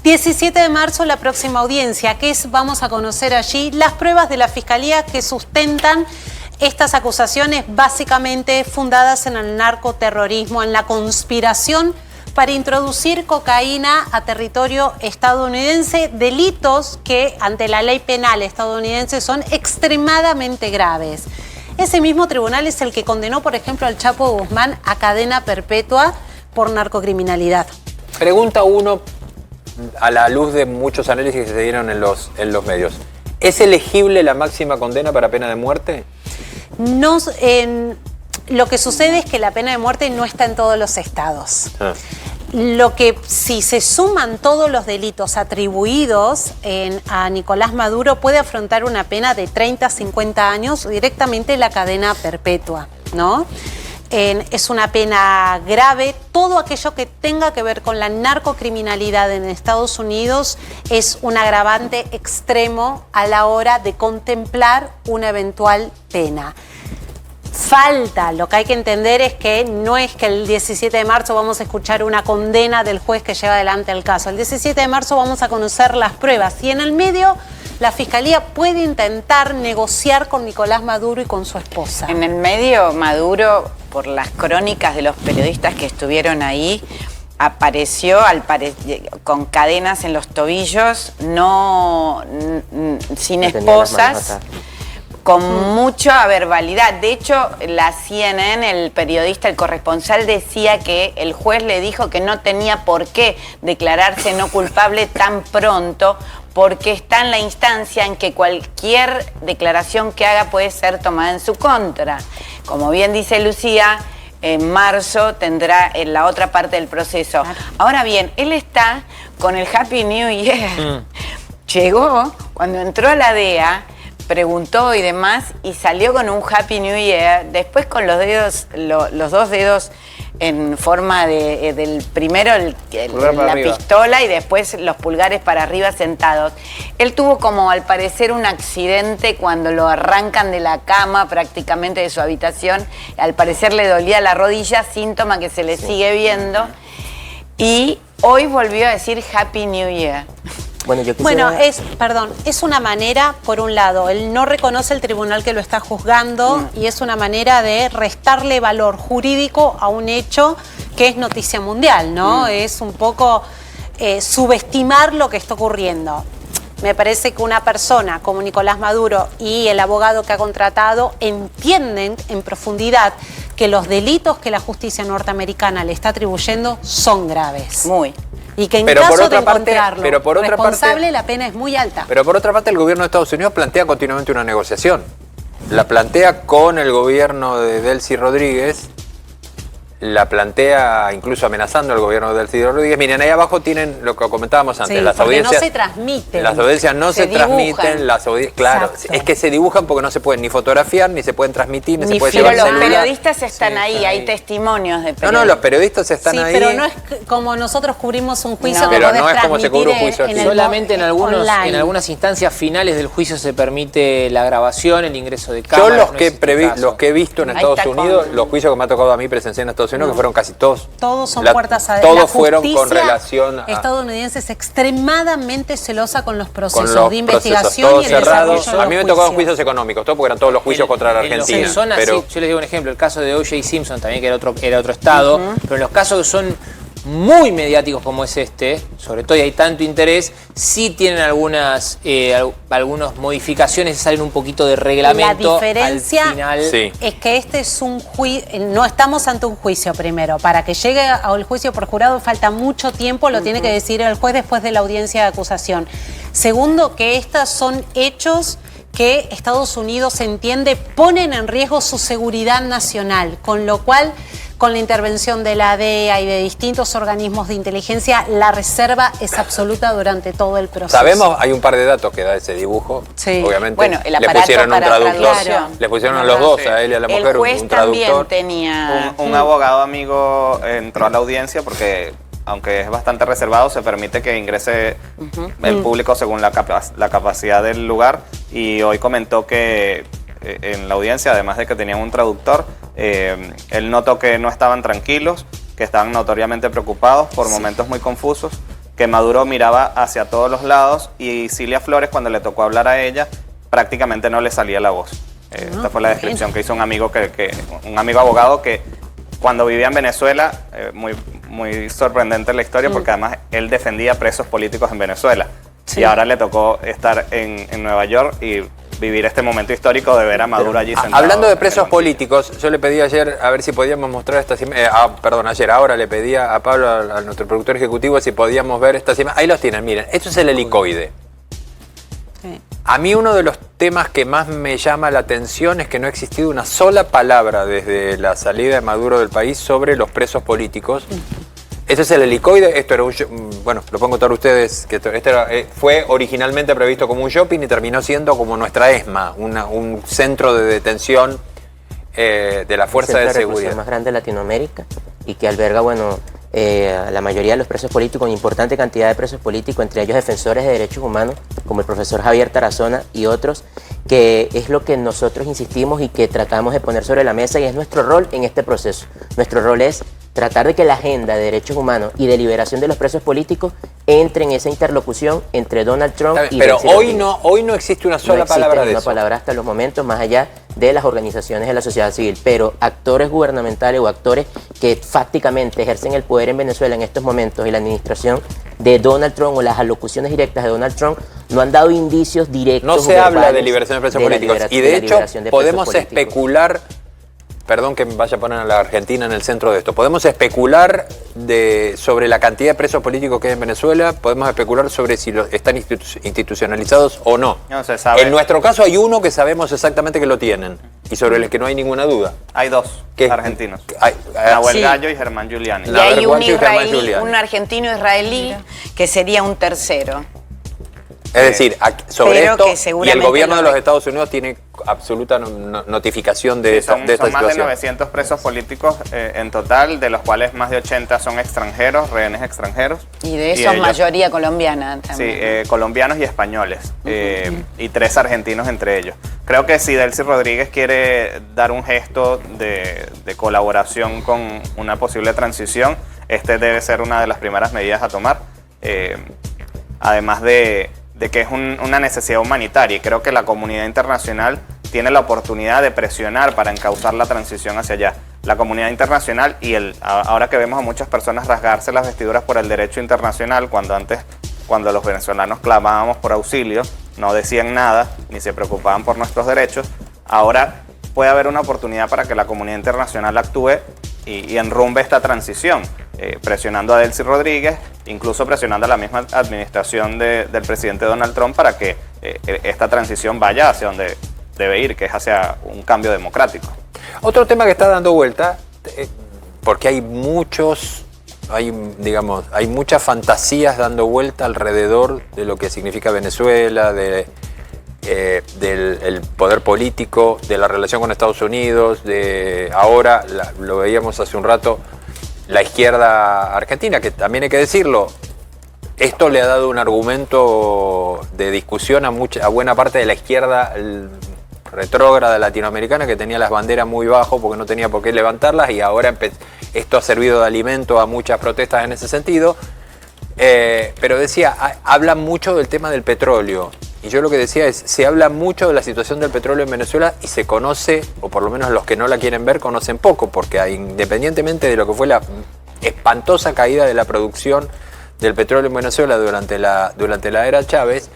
17 de marzo, la próxima audiencia. Vamos a conocer allí las pruebas de la Fiscalía que sustentan estas acusaciones básicamente fundadas en el narcoterrorismo, en la conspiración para introducir cocaína a territorio estadounidense, delitos que ante la ley penal estadounidense son extremadamente graves. Ese mismo tribunal es el que condenó, por ejemplo, al Chapo Guzmán a cadena perpetua por narcocriminalidad. Pregunta uno, a la luz de muchos análisis que se dieron en los medios. ¿Es elegible la máxima condena para pena de muerte? No, lo que sucede es que la pena de muerte no está en todos los estados. Lo que, si se suman todos los delitos atribuidos a Nicolás Maduro, puede afrontar una pena de 30 a 50 años, directamente la cadena perpetua, ¿no? Es una pena grave. Todo aquello que tenga que ver con la narcocriminalidad en Estados Unidos es un agravante extremo a la hora de contemplar una eventual pena. Lo que hay que entender es que no es que el 17 de marzo vamos a escuchar una condena del juez que lleva adelante el caso. El 17 de marzo vamos a conocer las pruebas y en el medio la Fiscalía puede intentar negociar con Nicolás Maduro y con su esposa. En el medio, Maduro, por las crónicas de los periodistas que estuvieron ahí, apareció con cadenas en los tobillos, sin esposas, con mucha verbalidad. De hecho, la CNN, el periodista, el corresponsal, decía que el juez le dijo que no tenía por qué declararse no culpable tan pronto, porque está en la instancia en que cualquier declaración que haga puede ser tomada en su contra. Como bien dice Lucía, en marzo tendrá en la otra parte del proceso. Ahora bien, él está con el Happy New Year. Llegó, cuando entró a la DEA, preguntó y demás, y salió con un Happy New Year, después con los dedos, los dos dedos en forma del primero la pistola y después los pulgares para arriba sentados. Él tuvo como al parecer un accidente cuando lo arrancan de la cama prácticamente de su habitación. Al parecer le dolía la rodilla, síntoma que se le sigue viendo. Y hoy volvió a decir Happy New Year. Bueno, es una manera, por un lado, él no reconoce el tribunal que lo está juzgando y es una manera de restarle valor jurídico a un hecho que es noticia mundial, ¿no? Es un poco subestimar lo que está ocurriendo. Me parece que una persona como Nicolás Maduro y el abogado que ha contratado entienden en profundidad que los delitos que la justicia norteamericana le está atribuyendo son graves. Muy. Y que en caso de encontrarlo responsable, la pena es muy alta. Pero por otra parte, el gobierno de Estados Unidos plantea continuamente una negociación. La plantea con el gobierno de Delcy Rodríguez, la plantea incluso amenazando al gobierno de Delcy Rodríguez. Miren, ahí abajo tienen lo que comentábamos antes, las audiencias. No se transmiten. Las audiencias no se transmiten, claro, Exacto. Es que se dibujan porque no se pueden ni fotografiar, ni se pueden transmitir, ni se puede llevar celular. celular. Pero los periodistas están ahí, hay testimonios de periodistas. No, los periodistas están ahí. Pero no es como nosotros cubrimos un juicio que pero podés no es como se cubre un juicio transmitir aquí. Solamente en algunas instancias finales del juicio se permite la grabación, el ingreso de Yo cámaras. los que he visto en Estados Unidos, los juicios que me ha tocado a mí presenciar en Estados Unidos, que fueron casi todos son puertas adentro. Todos fueron con relación a... estadounidense es extremadamente celosa con los procesos de investigación todos y el cerrados. desarrollo de A mí me tocaban juicios económicos, todo porque eran todos los juicios contra la Argentina. En zonas, pero... sí, yo les digo un ejemplo, el caso de O.J. Simpson también, que era otro estado, pero en los casos que son muy mediáticos como es este, sobre todo y hay tanto interés, sí tienen algunas modificaciones, salen un poquito de reglamento. La diferencia al final. Es que este es un juicio, no estamos ante un juicio primero. Para que llegue al juicio por jurado falta mucho tiempo, lo tiene que decidir el juez después de la audiencia de acusación. Segundo, que estos son hechos que Estados Unidos entiende ponen en riesgo su seguridad nacional, con lo cual, con la intervención de la DEA y de distintos organismos de inteligencia, la reserva es absoluta durante todo el proceso. Sabemos, hay un par de datos que da ese dibujo, obviamente. Bueno, el le aparato pusieron un para traductor, traducción. le pusieron a los dos, a él y a la mujer, el juez un traductor. También tenía... Un abogado amigo entró a la audiencia porque, aunque es bastante reservado, se permite que ingrese el público según la capacidad del lugar, y hoy comentó que en la audiencia, además de que tenían un traductor, él notó que no estaban tranquilos, que estaban notoriamente preocupados por momentos muy confusos, que Maduro miraba hacia todos los lados y Cilia Flores, cuando le tocó hablar a ella, prácticamente no le salía la voz. Esta fue la descripción que hizo un amigo un amigo abogado que cuando vivía en Venezuela, muy sorprendente la historia, porque además él defendía presos políticos en Venezuela. Sí. Y ahora le tocó estar en Nueva York y vivir este momento histórico de ver a Maduro allí sentado. Hablando de presos políticos, yo le pedí ayer a ver si podíamos mostrar estas imágenes. Ahora le pedí a Pablo, a nuestro productor ejecutivo, si podíamos ver estas imágenes. Ahí los tienen, miren, esto es el helicoide. Sí. A mí uno de los temas que más me llama la atención es que no ha existido una sola palabra desde la salida de Maduro del país sobre los presos políticos. Este es el helicoide, esto era bueno, lo pongo todos ustedes, que fue originalmente previsto como un shopping y terminó siendo como nuestra ESMA, un centro de detención de la Fuerza de Seguridad. El más grande de Latinoamérica y que alberga, bueno, la mayoría de los presos políticos, una importante cantidad de presos políticos, entre ellos defensores de derechos humanos, como el profesor Javier Tarazona y otros, que es lo que nosotros insistimos y que tratamos de poner sobre la mesa y es nuestro rol en este proceso. Nuestro rol es tratar de que la agenda de derechos humanos y de liberación de los presos políticos entre en esa interlocución entre Donald Trump y Pero hoy no existe una sola palabra de eso. No existe una palabra hasta los momentos, más allá de las organizaciones de la sociedad civil. Pero actores gubernamentales o actores que fácticamente ejercen el poder en Venezuela en estos momentos y la administración de Donald Trump o las alocuciones directas de Donald Trump no han dado indicios directos. No se habla de liberación de presos políticos. Y de hecho podemos especular. Perdón que me vaya a poner a la Argentina en el centro de esto. Podemos especular sobre la cantidad de presos políticos que hay en Venezuela, podemos especular sobre si están institucionalizados o no. No se sabe. En nuestro caso hay uno que sabemos exactamente que lo tienen y sobre el que no hay ninguna duda. Hay dos argentinos. Nahuel Gallo y Germán Giuliani. Y hay un argentino israelí que sería un tercero. Es decir, sobre esto, y el gobierno de los Estados Unidos tiene absoluta notificación de esta situación. Son más de 900 presos políticos en total, de los cuales más de 80 son extranjeros, rehenes extranjeros. Y de esos mayoría colombiana también. Sí, colombianos y españoles, y 3 argentinos entre ellos. Creo que si Delcy Rodríguez quiere dar un gesto de colaboración con una posible transición, este debe ser una de las primeras medidas a tomar, además de que es una necesidad humanitaria, y creo que la comunidad internacional tiene la oportunidad de presionar para encauzar la transición hacia allá. La comunidad internacional y ahora que vemos a muchas personas rasgarse las vestiduras por el derecho internacional, cuando los venezolanos clamábamos por auxilio, no decían nada, ni se preocupaban por nuestros derechos, ahora puede haber una oportunidad para que la comunidad internacional actúe y enrumbe esta transición, presionando a Delcy Rodríguez, incluso presionando a la misma administración del presidente Donald Trump para que esta transición vaya hacia donde debe ir, que es hacia un cambio democrático. Otro tema que está dando vuelta, porque hay muchas fantasías dando vuelta alrededor de lo que significa Venezuela, del poder político, de la relación con Estados Unidos, ahora, lo veíamos hace un rato, la izquierda argentina, que también hay que decirlo, esto le ha dado un argumento de discusión a buena parte de la izquierda retrógrada latinoamericana, que tenía las banderas muy bajo porque no tenía por qué levantarlas, y ahora esto ha servido de alimento a muchas protestas en ese sentido. Pero decía, hablan mucho del tema del petróleo. Y yo lo que decía es, se habla mucho de la situación del petróleo en Venezuela y se conoce, o por lo menos los que no la quieren ver, conocen poco, porque independientemente de lo que fue la espantosa caída de la producción del petróleo en Venezuela durante la era Chávez,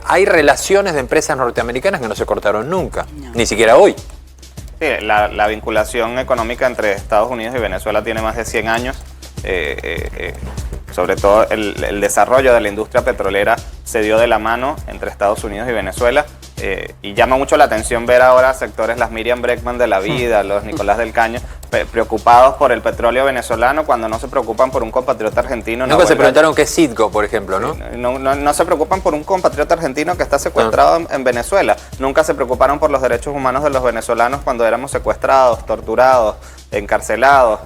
hay relaciones de empresas norteamericanas que no se cortaron nunca, ni siquiera hoy. Sí, la vinculación económica entre Estados Unidos y Venezuela tiene más de 100 años. Sobre todo el desarrollo de la industria petrolera se dio de la mano entre Estados Unidos y Venezuela, y llama mucho la atención ver ahora sectores, las Miriam Bregman de la vida, los Nicolás del Caño, preocupados por el petróleo venezolano cuando no se preocupan por un compatriota argentino. Nunca se preguntaron qué es Citgo, por ejemplo, ¿no? No se preocupan por un compatriota argentino que está secuestrado en Venezuela. Nunca se preocuparon por los derechos humanos de los venezolanos cuando éramos secuestrados, torturados, encarcelados.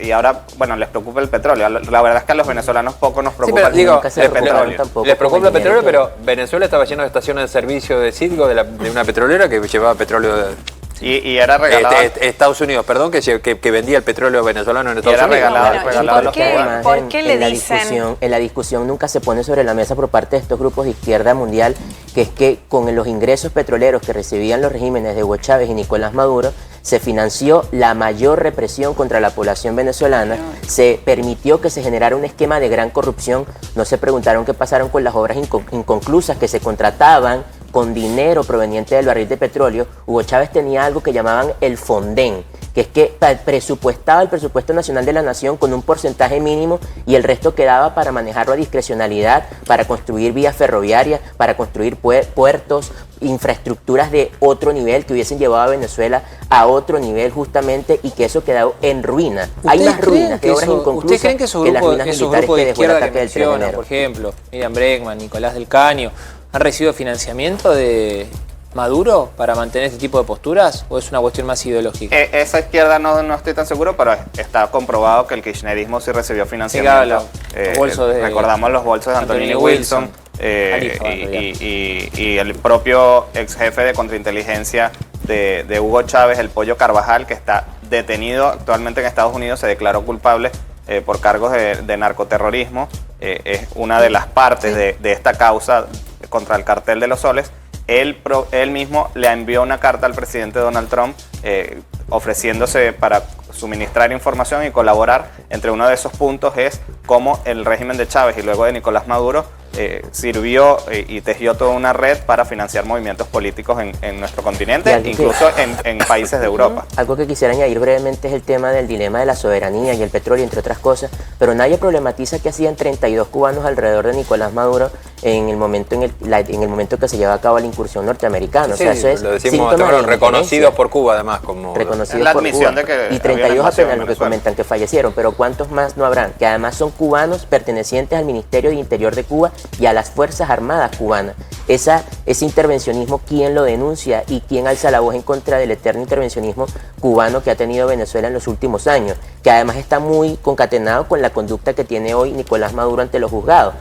Y ahora, bueno, les preocupa el petróleo. La verdad es que a los venezolanos poco nos preocupa el petróleo. Les preocupa el petróleo, pero Venezuela estaba lleno de estaciones de servicio de Citgo, de una petrolera que llevaba petróleo Y era regalado. Estados Unidos, perdón, que vendía el petróleo venezolano en Estados era Unidos. regalado a los qué? cubanos. ¿Por qué le dicen? En la discusión nunca se pone sobre la mesa por parte de estos grupos de izquierda mundial, que es que con los ingresos petroleros que recibían los regímenes de Hugo Chávez y Nicolás Maduro, se financió la mayor represión contra la población venezolana, se permitió que se generara un esquema de gran corrupción, no se preguntaron qué pasaron con las obras inconclusas que se contrataban con dinero proveniente del barril de petróleo. Hugo Chávez tenía algo que llamaban el Fonden, que es que presupuestaba el presupuesto nacional de la nación con un porcentaje mínimo y el resto quedaba para manejarlo a discrecionalidad, para construir vías ferroviarias, para construir puertos, infraestructuras de otro nivel que hubiesen llevado a Venezuela a otro nivel justamente, y que eso quedó en ruina. Hay más ruinas que obras inconclusas. ¿Ustedes creen que esos las grupos, ruinas esos militares grupos de que dejó el izquierda que ataque del 3 de mencionan, enero? por ejemplo, Miriam Bregman, Nicolás del Caño, han recibido financiamiento de Maduro para mantener este tipo de posturas, o es una cuestión más ideológica? Esa izquierda no estoy tan seguro, pero está comprobado que el kirchnerismo sí recibió financiamiento. Los bolsos recordamos los bolsos de Antonini Wilson, y el propio ex jefe de contrainteligencia de Hugo Chávez, el Pollo Carvajal, que está detenido actualmente en Estados Unidos, se declaró culpable por cargos de narcoterrorismo. Es una de las partes de esta causa contra el cartel de los soles. Él mismo le envió una carta al presidente Donald Trump ofreciéndose para suministrar información y colaborar. Entre uno de esos puntos es cómo el régimen de Chávez y luego de Nicolás Maduro sirvió y tejió toda una red para financiar movimientos políticos en nuestro continente, incluso en países de Europa. Algo que quisiera añadir brevemente es el tema del dilema de la soberanía y el petróleo, entre otras cosas, pero nadie problematiza que hacían 32 cubanos alrededor de Nicolás Maduro en el momento en el momento que se lleva a cabo la incursión norteamericana. Sí, o sea, eso es lo decimos, reconocidos por Cuba además como... Reconocidos la por admisión Cuba. de que y 32 apenas lo que comentan que fallecieron, pero ¿cuántos más no habrán? Que además son cubanos pertenecientes al Ministerio de Interior de Cuba y a las Fuerzas Armadas cubanas. Ese intervencionismo, ¿quién lo denuncia y quién alza la voz en contra del eterno intervencionismo cubano que ha tenido Venezuela en los últimos años? Que además está muy concatenado con la conducta que tiene hoy Nicolás Maduro ante los juzgados.